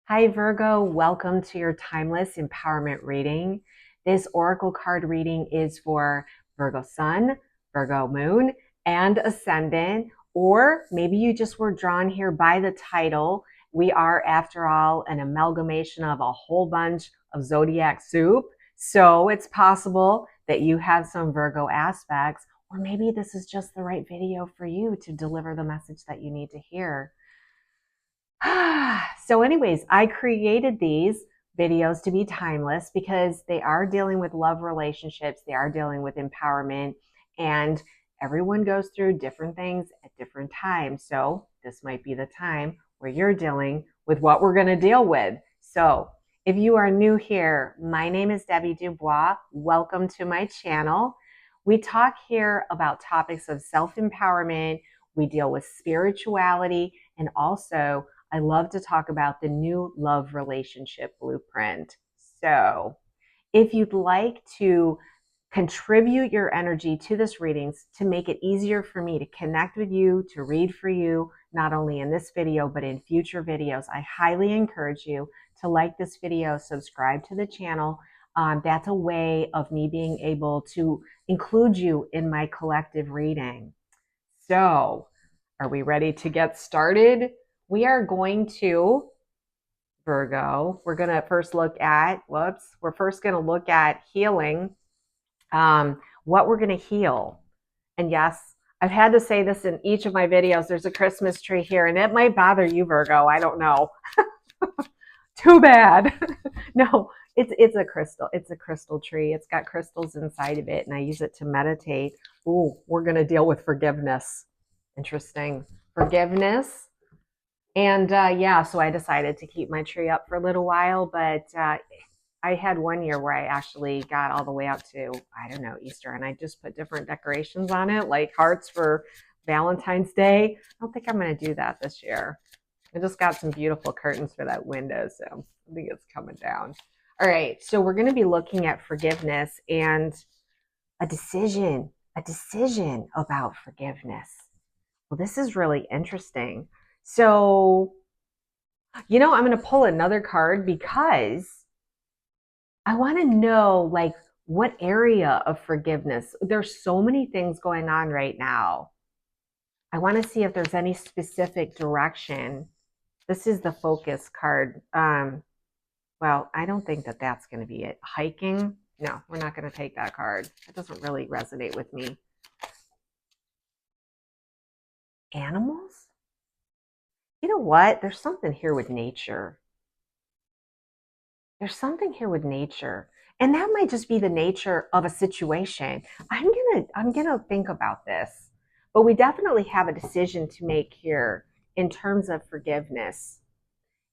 Hi Virgo, welcome to your timeless empowerment reading. This oracle card reading is for Virgo Sun, Virgo Moon, and Ascendant, or maybe you just were drawn here by the title. We are, after all, an amalgamation of a whole bunch of zodiac soup. So it's possible that you have some Virgo aspects, or maybe this is just the right video for you to deliver the message that you need to hear. So anyways, I created these videos to be timeless because they are dealing with love relationships. They are dealing with empowerment, and everyone goes through different things at different times. So this might be the time where you're dealing with what we're going to deal with. So if you are new here, my name is Debbie Dubois. Welcome to my channel. We talk here about topics of self-empowerment. We deal with spirituality, and also I love to talk about the new love relationship blueprint. So if you'd like to contribute your energy to this readings to make it easier for me to connect with you, to read for you, not only in this video, but in future videos, I highly encourage you to like this video, subscribe to the channel. That's a way of me being able to include you in my collective reading. So, are we ready to get started? We are going to, Virgo, we're going to first look at, we're first going to look at healing, what we're going to heal. And yes, I've had to say this in each of my videos. There's a Christmas tree here, and it might bother you, Virgo. I don't know. Too bad. No, it's a crystal. It's a crystal tree. It's got crystals inside of it, and I use it to meditate. Ooh, we're going to deal with forgiveness. Interesting. Forgiveness. And yeah, so I decided to keep my tree up for a little while, but I had one year where I actually got all the way out to, I don't know, Easter, and I just put different decorations on it, like hearts for Valentine's Day. I don't think I'm going to do that this year. I just got some beautiful curtains for that window, so I think it's coming down. All right, so we're going to be looking at forgiveness and a decision about forgiveness. Well, this is really interesting. So, I'm going to pull another card because I want to know, like, what area of forgiveness. There's so many things going on right now. I want to see if there's any specific direction. This is the focus card. Well, I don't think that that's going to be it. Hiking? No, we're not going to take that card. It doesn't really resonate with me. Animals? You know what? There's something here with nature. There's something here with nature. And that might just be the nature of a situation. I'm gonna think about this. But we definitely have a decision to make here in terms of forgiveness.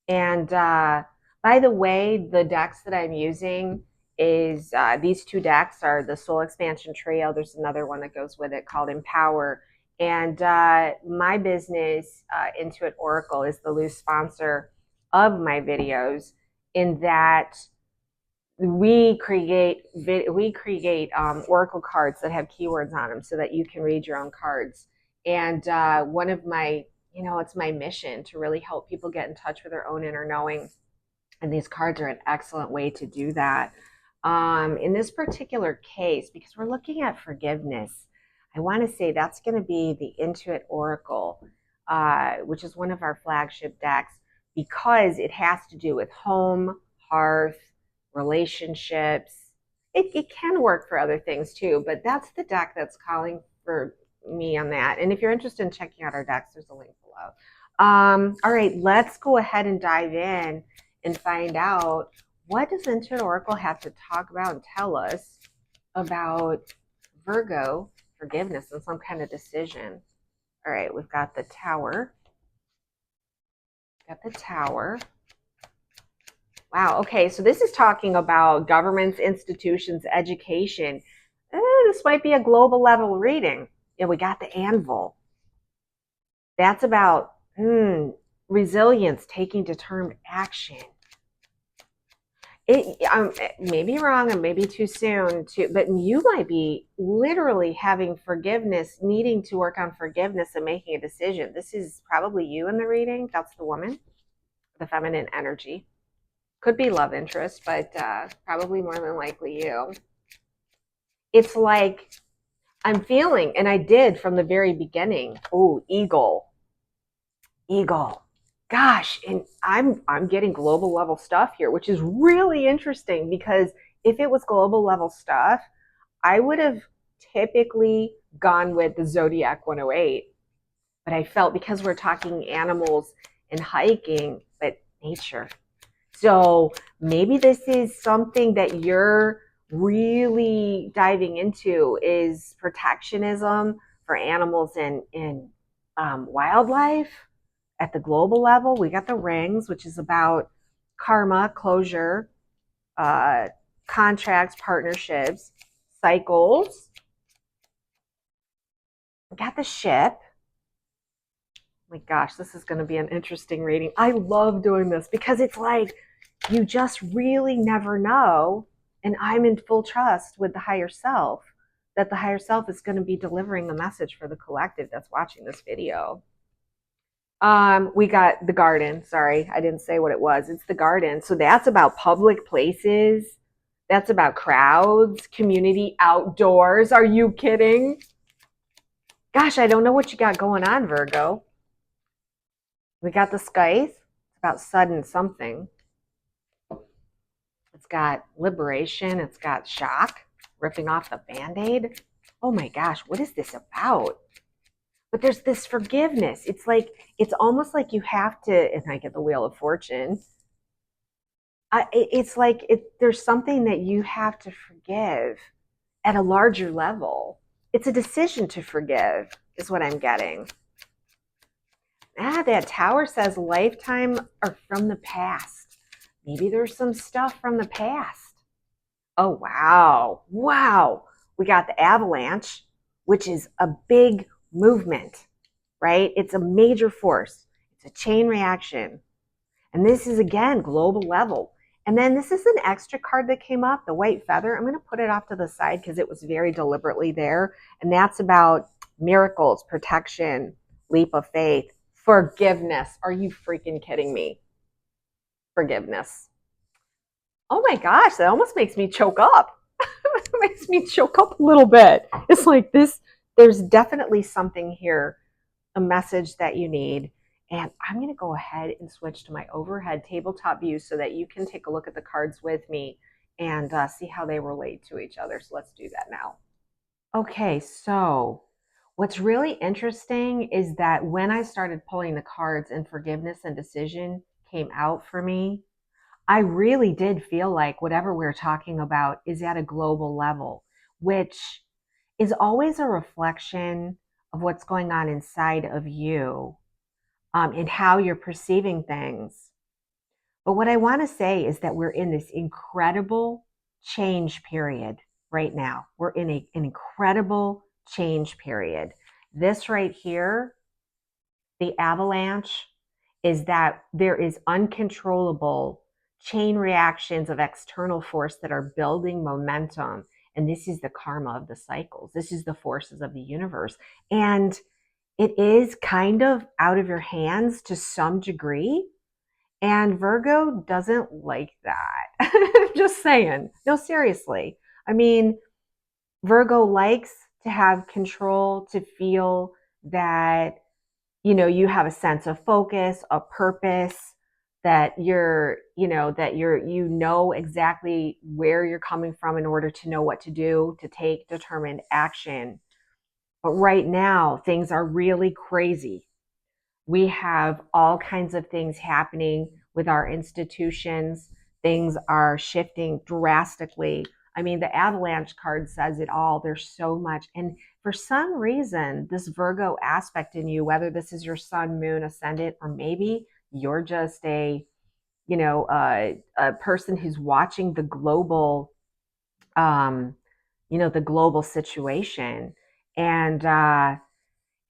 And by the way, the decks that I'm using is these two decks are the Soul Expansion Trio. There's another one that goes with it called Empower. And my business, Intuit Oracle, is the loose sponsor of my videos, in that we create oracle cards that have keywords on them so that you can read your own cards. And one of my, it's my mission to really help people get in touch with their own inner knowing, and these cards are an excellent way to do that. In this particular case, because we're looking at forgiveness, I want to say that's going to be the Intuit Oracle, which is one of our flagship decks, because it has to do with home, hearth, relationships. It can work for other things too, but that's the deck that's calling for me on that. And if you're interested in checking out our decks, there's a link below. All right, let's go ahead and dive in and find out, what does Intuit Oracle have to talk about and tell us about Virgo forgiveness and some kind of decision. All right, we've got the Tower. Got the Tower. Wow, okay, so this is talking about governments, institutions, education. This might be a global level reading. Yeah, we got the Anvil. That's about resilience, taking determined action. It may be wrong and maybe too soon, but you might be literally having forgiveness, needing to work on forgiveness and making a decision. This is probably you in the reading. That's the woman. the feminine energy. Could be love interest, but probably more than likely you. It's like I'm feeling, and I did from the very beginning. Oh, eagle, eagle. Gosh, and I'm getting global level stuff here, which is really interesting because if it was global level stuff, I would have typically gone with the Zodiac 108. But I felt because we're talking animals and hiking, but nature. So maybe this is something that you're really diving into is protectionism for animals and wildlife at the global level. We got the rings, which is about karma, closure, uh, contracts, partnerships, cycles. We got the ship. My gosh, this is going to be an interesting reading. I love doing this because it's like you just really never know. And I'm in full trust with the higher self that the higher self is going to be delivering a message for the collective that's watching this video. We got the garden. Sorry, I didn't say what it was. It's the garden. So that's about public places. That's about crowds, community, outdoors. Are you kidding? Gosh, I don't know what you got going on, Virgo. We got the scythe. It's about sudden something. It's got liberation. It's got shock, ripping off the Band-Aid. Oh my gosh, what is this about? But there's this forgiveness. It's like, it's almost like you have to, and I get the Wheel of Fortune. It's like there's something that you have to forgive at a larger level. It's a decision to forgive, is what I'm getting. That tower says lifetime or from the past. Maybe there's some stuff from the past. Oh, wow. Wow. We got the avalanche, which is a big movement, right? It's a major force. It's a chain reaction. And this is, again, global level. And then this is an extra card that came up, the white feather. I'm going to put it off to the side because it was very deliberately there. And that's about miracles, protection, leap of faith, forgiveness. Are you freaking kidding me? Forgiveness. Oh my gosh, that almost makes me choke up. It makes me choke up a little bit. It's like this, there's definitely something here, a message that you need. And I'm going to go ahead and switch to my overhead tabletop view so that you can take a look at the cards with me and see how they relate to each other. So let's do that now. Okay, so what's really interesting is that when I started pulling the cards and forgiveness and decision came out for me, I really did feel like whatever we're talking about is at a global level, which is always a reflection of what's going on inside of you and how you're perceiving things. But what I want to say is that we're in this incredible change period right now. We're in an incredible change period. This right here, the avalanche, is that there is uncontrollable chain reactions of external force that are building momentum. And this is the karma of the cycles. This is the forces of the universe. And it is kind of out of your hands to some degree. And Virgo doesn't like that. Just saying. No, seriously. I mean, Virgo likes to have control, to feel that, you have a sense of focus, a purpose, that you know exactly where you're coming from in order to know what to do, to take determined action. But right now, things are really crazy. We have all kinds of things happening with our institutions. Things are shifting drastically. I mean, the avalanche card says it all. There's so much. And for some reason, this Virgo aspect in you, whether this is your sun, moon, ascendant, or maybe you're just a person who's watching the global, the global situation. And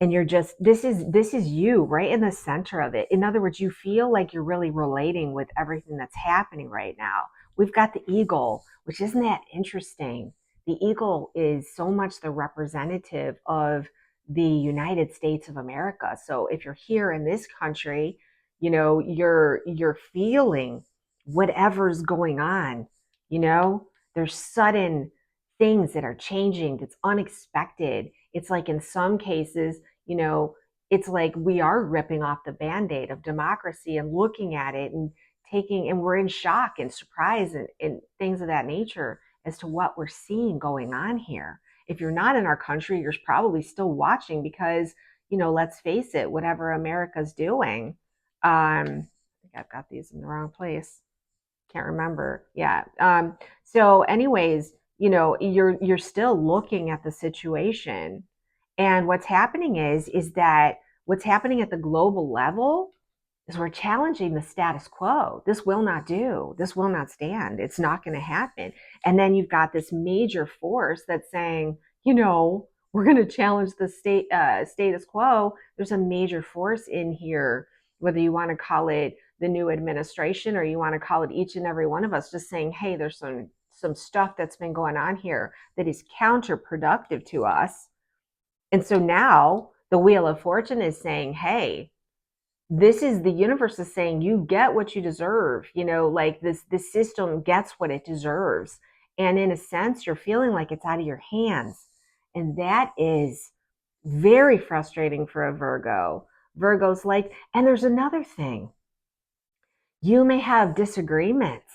you're just, this is you right in the center of it. In other words, you feel like you're really relating with everything that's happening right now. We've got the eagle, which isn't that interesting. The eagle is so much the representative of the United States of America. So if you're here in this country, you're feeling whatever's going on. There's sudden things that are changing that's unexpected. It's like in some cases, it's like we are ripping off the band-aid of democracy and looking at it and and we're in shock and surprise and things of that nature as to what we're seeing going on here. If you're not in our country, you're probably still watching because, let's face it, whatever America's doing, I think I've got these in the wrong place. Can't remember. Yeah. So anyways, you're still looking at the situation. And what's happening is that what's happening at the global level is we're challenging the status quo. This will not do. This will not stand. It's not going to happen. And then you've got this major force that's saying, we're going to challenge the status quo. There's a major force in here, whether you want to call it the new administration or you want to call it each and every one of us, just saying, hey, there's some stuff that's been going on here that is counterproductive to us. And so now the Wheel of Fortune is saying, hey, this is the universe is saying you get what you deserve, like this system gets what it deserves. And in a sense, you're feeling like it's out of your hands. And that is very frustrating for a Virgo. Virgo's like, and there's another thing. You may have disagreements.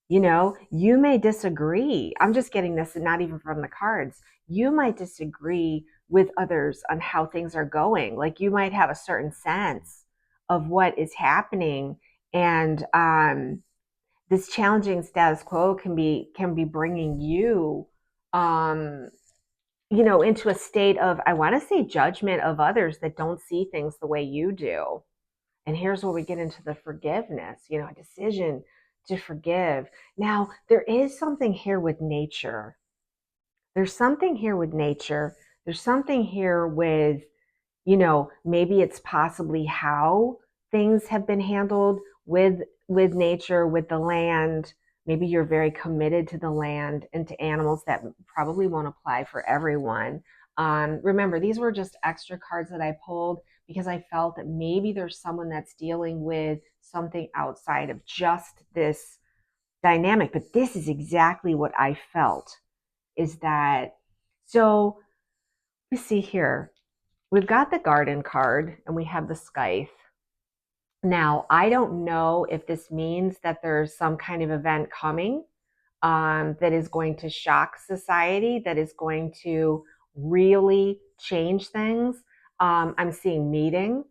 You may disagree. I'm just getting this, not even from the cards. You might disagree with others on how things are going. Like you might have a certain sense of what is happening, and this challenging status quo can be bringing you, into a state of, I want to say, judgment of others that don't see things the way you do. And here's where we get into the forgiveness, a decision to forgive. Now, there is something here with nature. There's something here with nature. There's something here with, maybe it's possibly how things have been handled with nature, with the land. Maybe you're very committed to the land and to animals. That probably won't apply for everyone. Remember, these were just extra cards that I pulled because I felt that maybe there's someone that's dealing with something outside of just this dynamic. But this is exactly what I felt, is that, so let's see here. We've got the Garden card and we have the Scythe. Now, I don't know if this means that there's some kind of event coming that is going to shock society, that is going to really change things. I'm seeing meeting.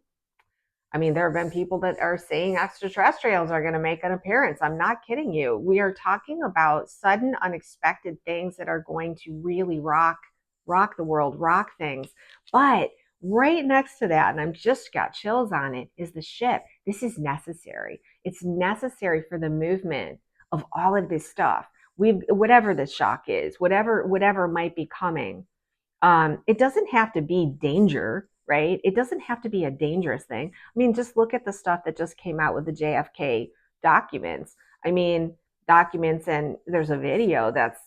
I mean, there have been people that are saying extraterrestrials are going to make an appearance. I'm not kidding you. We are talking about sudden, unexpected things that are going to really rock the world, rock things. But right next to that, and I've just got chills on it, is the ship. This is necessary. It's necessary for the movement of all of this stuff. Whatever the shock is, whatever might be coming. It doesn't have to be danger, right? It doesn't have to be a dangerous thing. I mean, just look at the stuff that just came out with the JFK documents. I mean, documents, and there's a video that's,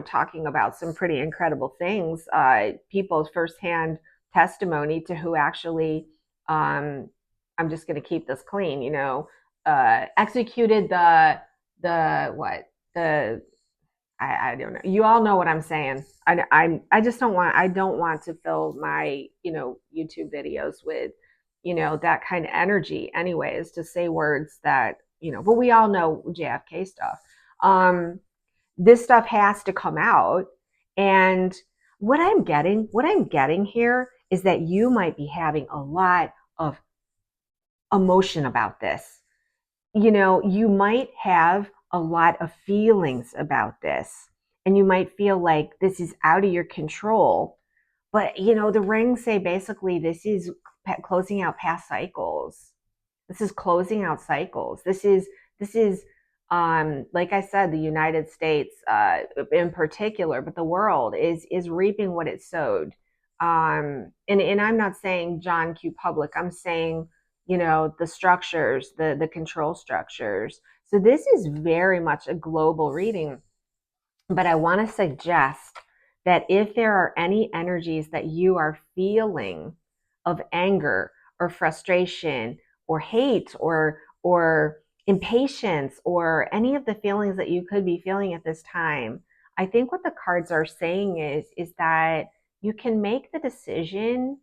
talking about some pretty incredible things. People's firsthand testimony to who actually, I'm just going to keep this clean, executed I don't know. You all know what I'm saying. I just don't want to fill my, YouTube videos with, that kind of energy anyways, to say words that, but we all know JFK stuff. This stuff has to come out. And what I'm getting here is that you might be having a lot of emotion about this. You might have a lot of feelings about this, and you might feel like this is out of your control. But, the rings say basically this is closing out past cycles. This is closing out cycles. This is, like I said, the United States in particular, but the world is reaping what it sowed. And I'm not saying John Q. Public. I'm saying, the structures, the control structures. So this is very much a global reading. But I want to suggest that if there are any energies that you are feeling of anger or frustration or hate or impatience or any of the feelings that you could be feeling at this time, I think what the cards are saying is that you can make the decision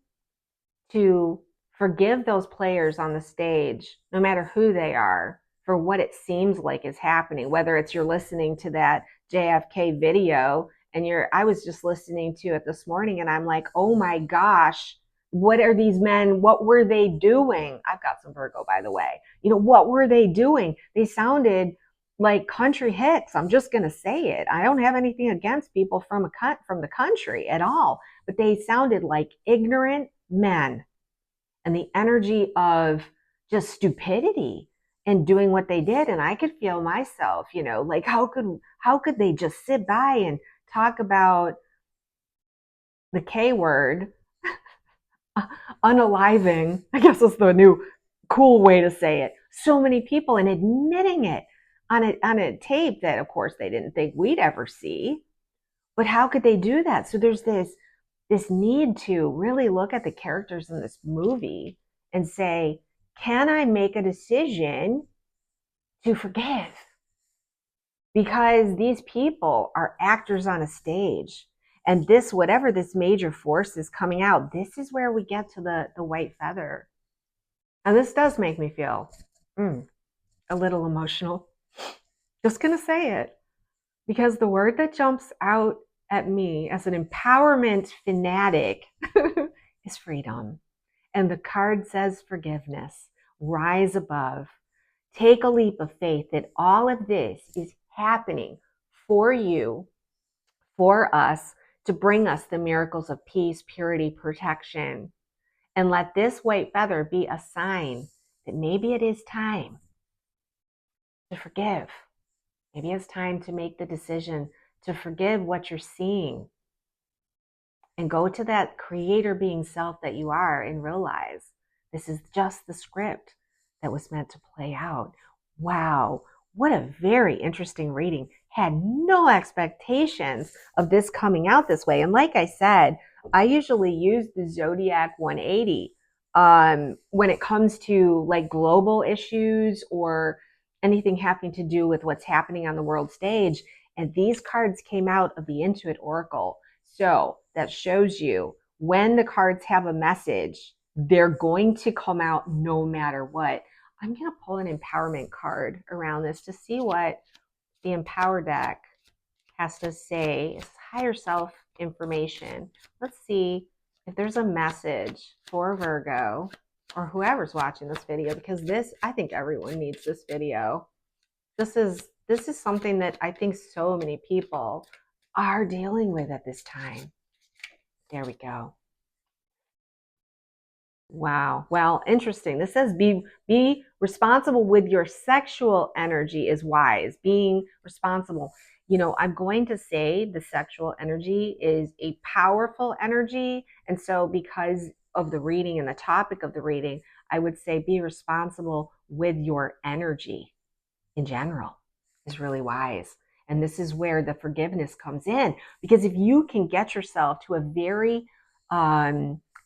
to forgive those players on the stage, no matter who they are, for what it seems like is happening. Whether it's you're listening to that JFK video and I was just listening to it this morning and I'm like, oh my gosh, what are these men? What were they doing? I've got some Virgo, by the way. What were they doing? They sounded like country hicks. I'm just going to say it. I don't have anything against people from the country at all, but they sounded like ignorant men, and the energy of just stupidity and doing what they did. And I could feel myself, like how could they just sit by and talk about the K word, unaliving, I guess is the new cool way to say it, so many people, and admitting it on a tape that of course they didn't think we'd ever see. But how could they do that? So there's this need to really look at the characters in this movie and say, can I make a decision to forgive? Because these people are actors on a stage. And whatever this major force is coming out, this is where we get to the white feather. And this does make me feel a little emotional. Just going to say it. Because the word that jumps out at me as an empowerment fanatic is freedom. And the card says forgiveness. Rise above. Take a leap of faith that all of this is happening for you, for us, to bring us the miracles of peace, purity, protection. And let this white feather be a sign that maybe it is time to forgive. Maybe it's time to make the decision to forgive what you're seeing and go to that creator being self that you are and realize this is just the script that was meant to play out. Wow, what a very interesting reading. Had no expectations of this coming out this way. And like I said, I usually use the Zodiac 180 when it comes to like global issues or anything having to do with what's happening on the world stage. And these cards came out of the Intuit Oracle. So that shows you when the cards have a message, they're going to come out no matter what. I'm going to pull an empowerment card around this to see what the Empower deck has to say. It's higher self information. Let's see if there's a message for Virgo or whoever's watching this video, because I think everyone needs this video. This is something that I think so many people are dealing with at this time. There we go. Wow. Well, interesting. This says be responsible with your sexual energy is wise. Being responsible. I'm going to say the sexual energy is a powerful energy. And so because of the reading and the topic of the reading, I would say be responsible with your energy in general is really wise. And this is where the forgiveness comes in. Because if you can get yourself to a very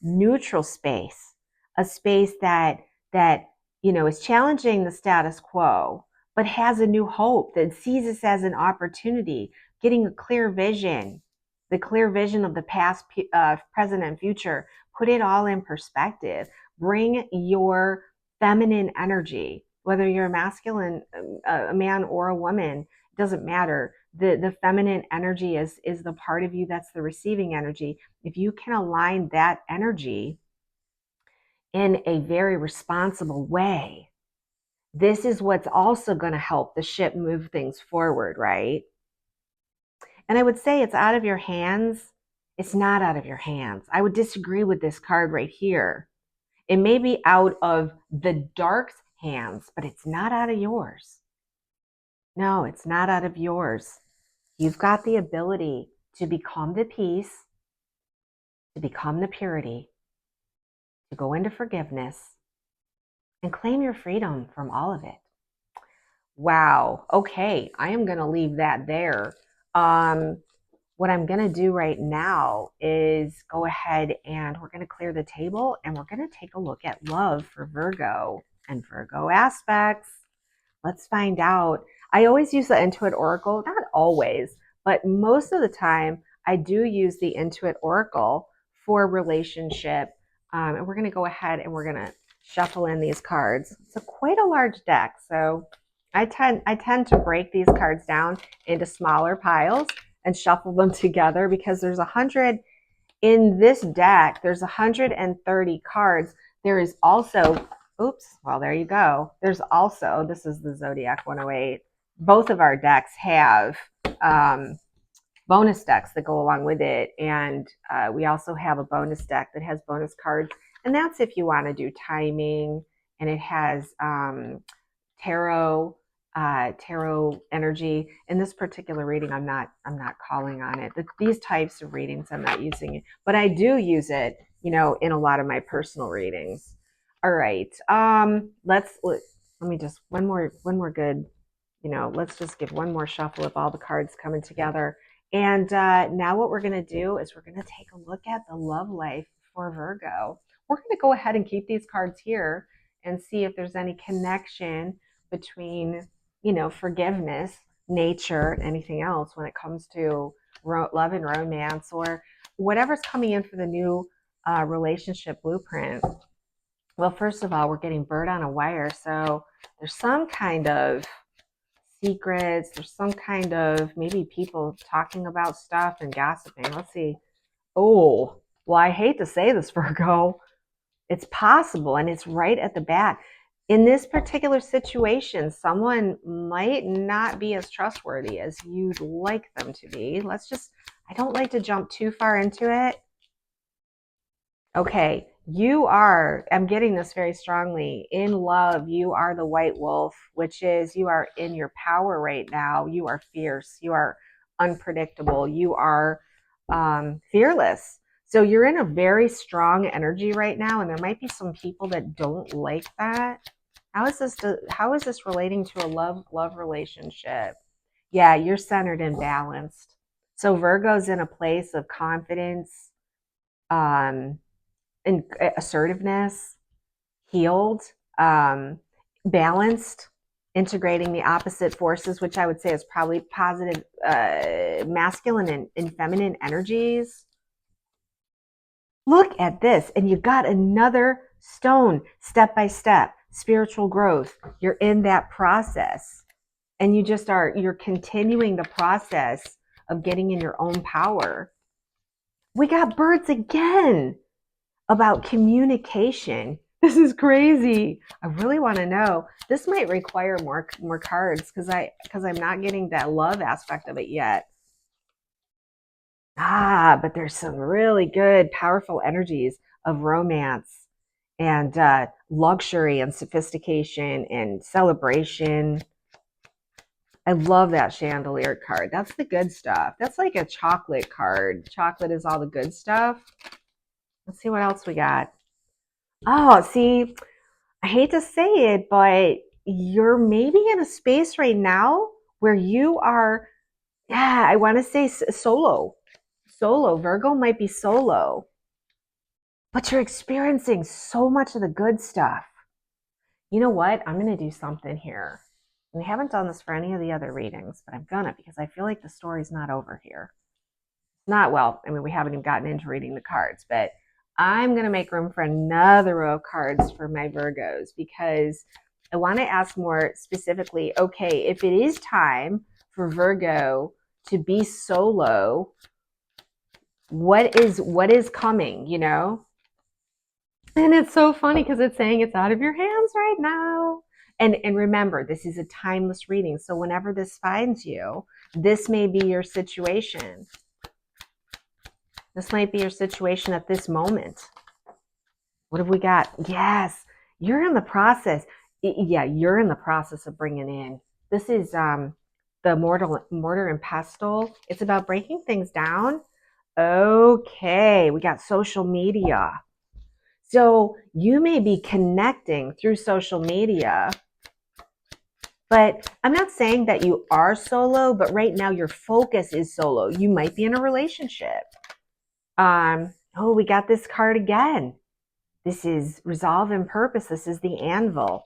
neutral space, a space that is challenging the status quo, but has a new hope, that sees this as an opportunity, getting a clear vision, the clear vision of the past, present, and future, put it all in perspective. Bring your feminine energy, whether you're a masculine, a man or a woman, it doesn't matter. The feminine energy is the part of you that's the receiving energy. If you can align that energy in a very responsible way, this is what's also going to help the ship move things forward, right? And I would say it's out of your hands. It's not out of your hands. I would disagree with this card right here. It may be out of the dark's hands, but it's not out of yours. No, it's not out of yours. You've got the ability to become the peace, to become the purity, to go into forgiveness, and claim your freedom from all of it. Wow. Okay, I am going to leave that there. What I'm going to do right now is go ahead and we're going to clear the table and we're going to take a look at love for Virgo. and Virgo aspects. Let's find out. I always use the Intuit Oracle, not always, but most of the time I do use the Intuit Oracle for relationship. And we're going to go ahead and we're going to shuffle in these cards. It's quite a large deck, so I tend to break these cards down into smaller piles and shuffle them together because there's 100 in this deck. There's 130 cards. There is also, oops, well, there you go. There's also, this is the Zodiac 108. Both of our decks have bonus decks that go along with it. And we also have a bonus deck that has bonus cards. And that's if you want to do timing. And it has tarot energy. In this particular reading, I'm not calling on it. These types of readings, I'm not using it, but I do use it, in a lot of my personal readings. All right. Let me just one more good, let's just give one more shuffle of all the cards coming together. And now what we're going to do is we're going to take a look at the love life for Virgo. We're going to go ahead and keep these cards here and see if there's any connection between, forgiveness, nature, anything else when it comes to love and romance or whatever's coming in for the new relationship blueprint. Well, first of all, we're getting bird on a wire. So there's some kind of secrets. There's some kind of maybe people talking about stuff and gossiping. Let's see. Oh, well, I hate to say this, Virgo. It's possible, and it's right at the bat. In this particular situation, someone might not be as trustworthy as you'd like them to be. I don't like to jump too far into it. Okay, I'm getting this very strongly. In love, you are the white wolf, which is you are in your power right now. You are fierce. You are unpredictable. You are fearless. So you're in a very strong energy right now, and there might be some people that don't like that. How is this relating to a love relationship? Yeah, you're centered and balanced. So Virgo's in a place of confidence, and assertiveness, healed, balanced, integrating the opposite forces, which I would say is probably positive, masculine and feminine energies. Look at this, and you got another stone, step by step, spiritual growth. You're in that process, and you're continuing the process of getting in your own power. We got birds again about communication. This is crazy. I really want to know. This might require more cards because I'm not getting that love aspect of it yet. But there's some really good, powerful energies of romance and luxury and sophistication and celebration. I love that chandelier card. That's the good stuff. That's like a chocolate card. Chocolate is all the good stuff. Let's see what else we got. Oh, see, I hate to say it, but you're maybe in a space right now where you are, I want to say solo. Virgo might be solo, but you're experiencing so much of the good stuff. You know what? I'm going to do something here. We haven't done this for any of the other readings, but I'm gonna because I feel like the story's not over here. Not well, I mean, we haven't even gotten into reading the cards, but I'm going to make room for another row of cards for my Virgos because I want to ask more specifically, okay, if it is time for Virgo to be solo, what is coming, And it's so funny because it's saying it's out of your hands right now. And remember, this is a timeless reading. So whenever this finds you, this may be your situation. This might be your situation at this moment. What have we got? Yes, you're in the process. Yeah, you're in the process of bringing in. This is the mortar and pestle. It's about breaking things down. Okay, we got social media. So you may be connecting through social media, but I'm not saying that you are solo, but right now your focus is solo. You might be in a relationship. We got this card again. This is resolve and purpose. This is the anvil.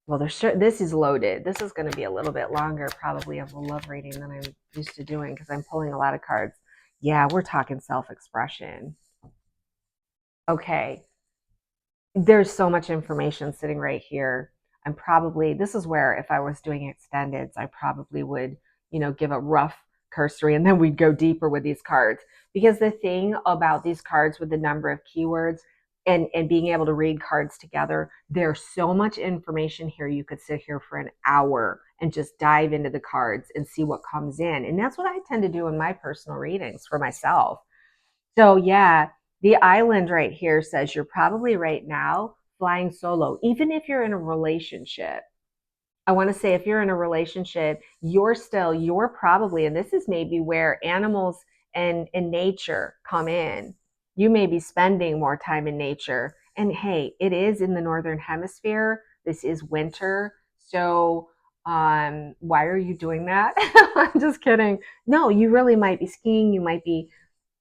Well, this is loaded. This is going to be a little bit longer, probably, of a love reading than I'm used to doing because I'm pulling a lot of cards. Yeah, we're talking self-expression. Okay, there's so much information sitting right here. This is where if I was doing extendeds, I probably would, give a rough cursory and then we'd go deeper with these cards. Because the thing about these cards with the number of keywords and being able to read cards together, there's so much information here. You could sit here for an hour and just dive into the cards and see what comes in. And that's what I tend to do in my personal readings for myself. So, yeah, the island right here says you're probably right now flying solo, even if you're in a relationship. I want to say if you're in a relationship, you're probably, and this is maybe where animals and nature come in. You may be spending more time in nature. And hey, it is in the northern hemisphere. This is winter. So, why are you doing that? I'm just kidding. No, you really might be skiing. You might be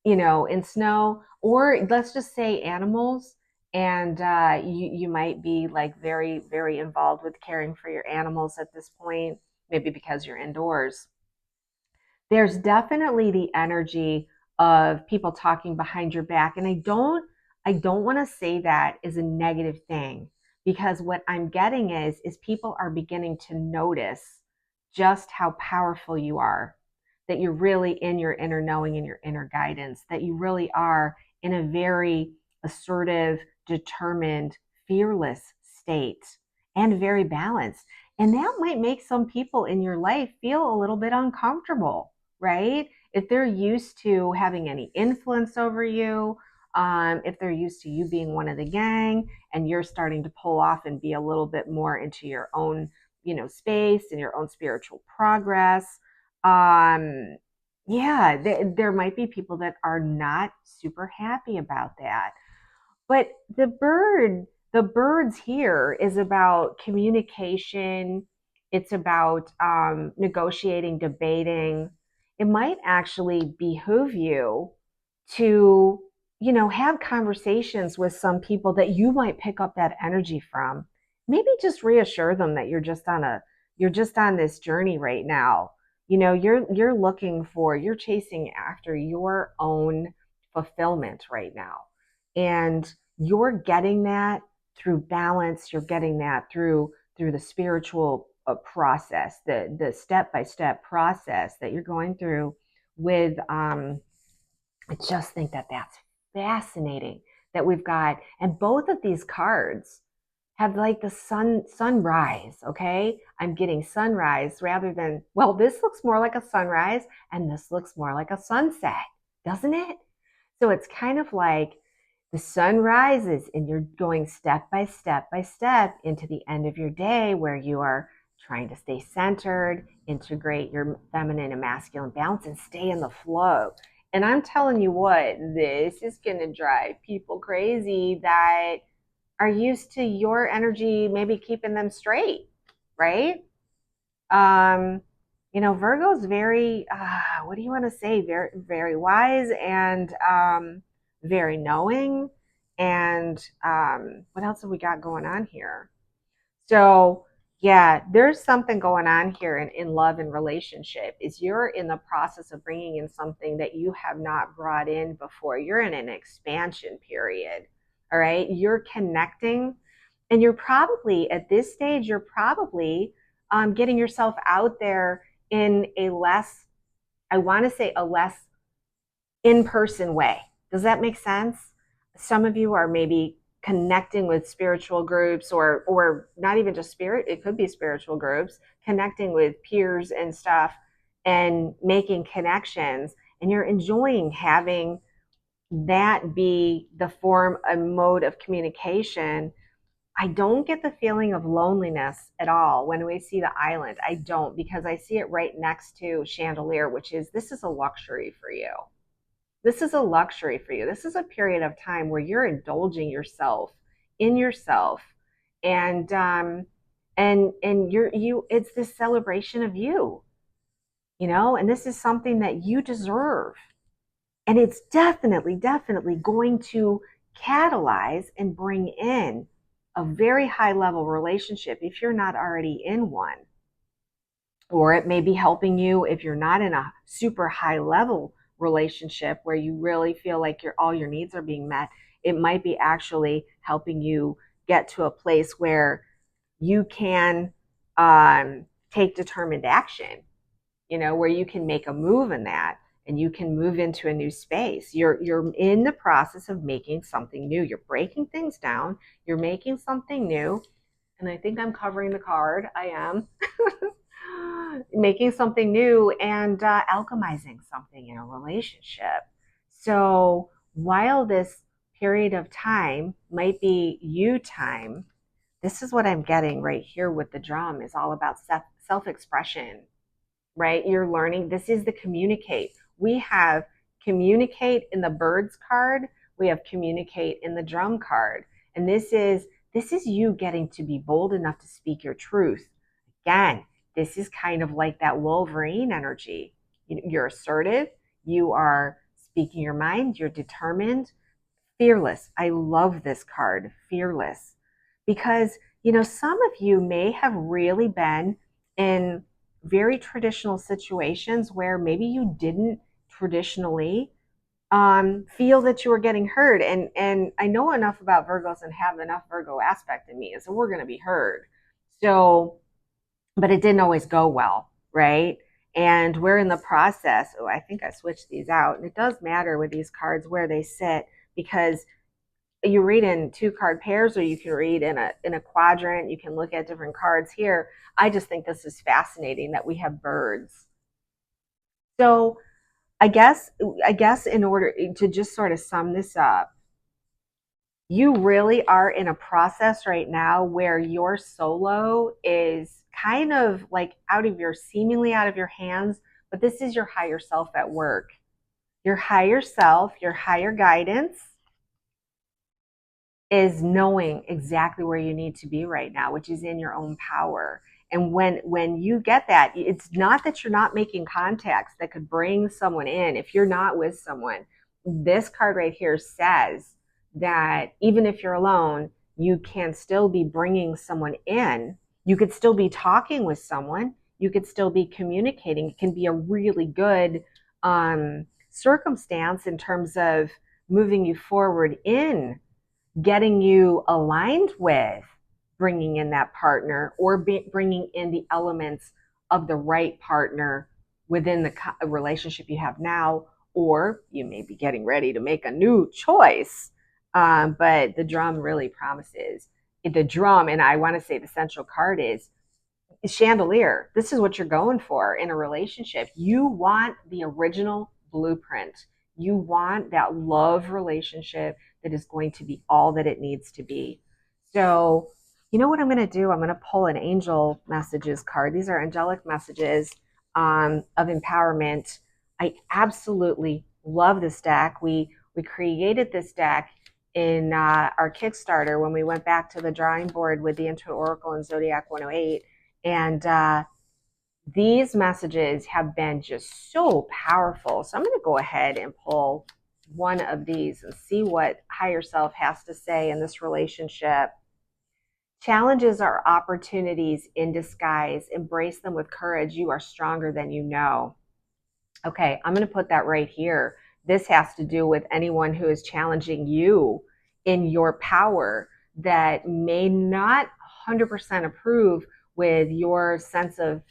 in snow, or let's just say animals. And you might be like very, very involved with caring for your animals at this point, maybe because you're indoors. There's definitely the energy of people talking behind your back. And I don't want to say that is a negative thing, because what I'm getting is people are beginning to notice just how powerful you are, that you're really in your inner knowing and your inner guidance, that you really are in a very assertive, determined, fearless state, and very balanced. And that might make some people in your life feel a little bit uncomfortable, right? If they're used to having any influence over you, if they're used to you being one of the gang and you're starting to pull off and be a little bit more into your own, space and your own spiritual progress, yeah, there might be people that are not super happy about that. But the birds here is about communication. It's about negotiating, debating. It might actually behoove you to, have conversations with some people that you might pick up that energy from. Maybe just reassure them that you're just on this journey right now. You're chasing after your own fulfillment right now. And you're getting that through balance. You're getting that through the spiritual process, the step by step process that you're going through with. I just think that that's fascinating that we've got, and both of these cards have like the sunrise. Okay, I'm getting sunrise rather than, well, this looks more like a sunrise and this looks more like a sunset, doesn't it? So it's kind of like the sun rises and you're going step by step by step into the end of your day where you are trying to stay centered, integrate your feminine and masculine balance, and stay in the flow. And I'm telling you what, this is going to drive people crazy that are used to your energy, maybe keeping them straight, right? Um, Virgo's very, what do you want to say? Very, very wise and very knowing. And what else have we got going on here? So, yeah, there's something going on here in love and relationship. Is you're in the process of bringing in something that you have not brought in before. You're in an expansion period. All right. You're connecting, and you're probably at this stage, you're probably getting yourself out there in a less, I want to say, a less in-person way. Does that make sense? Some of you are maybe connecting with spiritual groups, or not even just spirit, it could be spiritual groups, connecting with peers and stuff and making connections, and you're enjoying having that be the form, a mode of communication. I don't get the feeling of loneliness at all when we see the island. I don't, because I see it right next to chandelier, which is, this is a luxury for you. This is a luxury for you. This is a period of time where you're indulging yourself in yourself, and it's this celebration of you, and this is something that you deserve. And it's definitely, definitely going to catalyze and bring in a very high level relationship if you're not already in one. Or it may be helping you if you're not in a super high level relationship where you really feel like all your needs are being met. It might be actually helping you get to a place where you can take determined action, where you can make a move in that and you can move into a new space. You're in the process of making something new. You're breaking things down. You're making something new. And I think I'm covering the card. I am. Making something new and alchemizing something in a relationship. So while this period of time might be you time, this is what I'm getting right here with the drum is all about self-expression, right? You're learning. This is the communicate. We have communicate in the birds card. We have communicate in the drum card. And this is you getting to be bold enough to speak your truth. Again, this is kind of like that Wolverine energy. You're assertive. You are speaking your mind. You're determined. Fearless. I love this card, fearless, because, some of you may have really been in very traditional situations where maybe you didn't traditionally feel that you were getting heard. And I know enough about Virgos and have enough Virgo aspect in me, so we're going to be heard. So, but it didn't always go well, right? And we're in the process. Oh, I think I switched these out. And it does matter with these cards where they sit, because you read in 2 card pairs, or you can read in a quadrant. You can look at different cards here. I just think this is fascinating that we have birds. So I guess in order to just sort of sum this up, you really are in a process right now where your solo is kind of like seemingly out of your hands, but this is your higher self at work. Your higher self, your higher guidance is knowing exactly where you need to be right now, which is in your own power. And when you get that, it's not that you're not making contacts that could bring someone in. If you're not with someone, this card right here says that even if you're alone, you can still be bringing someone in. You could still be talking with someone. You could still be communicating. It can be a really good circumstance in terms of moving you forward in getting you aligned with bringing in that partner, or bringing in the elements of the right partner within the relationship you have now, or you may be getting ready to make a new choice. But the drum really promises. The drum, and I want to say the central card is chandelier. This is what you're going for in a relationship. You want the original blueprint. You want that love relationship that is going to be all that it needs to be. So, you know what I'm going to do? I'm going to pull an angel messages card. These are angelic messages of empowerment. I absolutely love this deck. We created this deck in our Kickstarter when we went back to the drawing board with the Intuit Oracle and Zodiac 108. And these messages have been just so powerful. So I'm going to go ahead and pull one of these and see what higher self has to say in this relationship. Challenges are opportunities in disguise. Embrace them with courage. You are stronger than you know. Okay, I'm going to put that right here. This has to do with anyone who is challenging you in your power that may not 100% approve with your sense of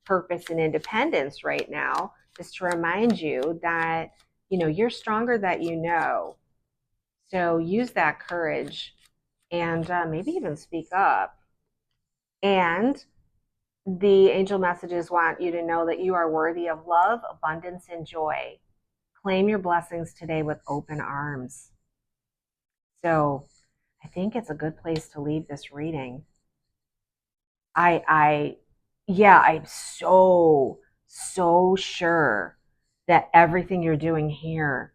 purpose and independence right now. Just to remind you that, you're stronger than you know. So use that courage and maybe even speak up. And the angel messages want you to know that you are worthy of love, abundance, and joy. Claim your blessings today with open arms. So I think it's a good place to leave this reading. I'm so sure that everything you're doing here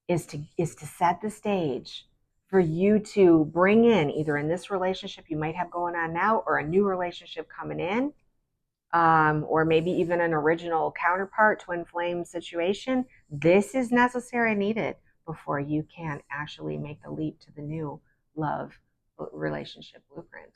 is to set the stage for you to bring in, either in this relationship you might have going on now, or a new relationship coming in, or maybe even an original counterpart, twin flame situation. This is necessary and needed before you can actually make the leap to the new love relationship blueprint.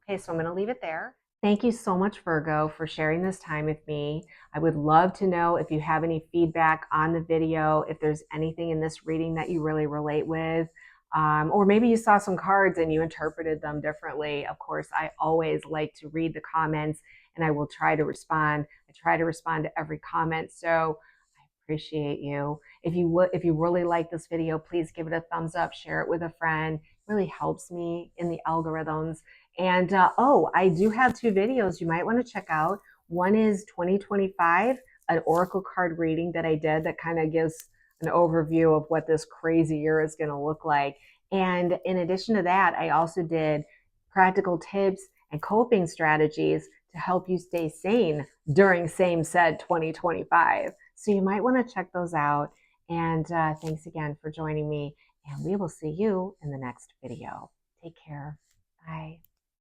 Okay, so I'm going to leave it there. Thank you so much, Virgo, for sharing this time with me. I would love to know if you have any feedback on the video, if there's anything in this reading that you really relate with, or maybe you saw some cards and you interpreted them differently. Of course, I always like to read the comments and I will try to respond. I try to respond to every comment. So I appreciate you. If you really like this video, please give it a thumbs up, share it with a friend. It really helps me in the algorithms. And oh, I do have 2 videos you might want to check out. One is 2025, an oracle card reading that I did that kind of gives an overview of what this crazy year is going to look like. And in addition to that, I also did practical tips and coping strategies to help you stay sane during same said 2025. So you might want to check those out. And thanks again for joining me. And we will see you in the next video. Take care. Bye.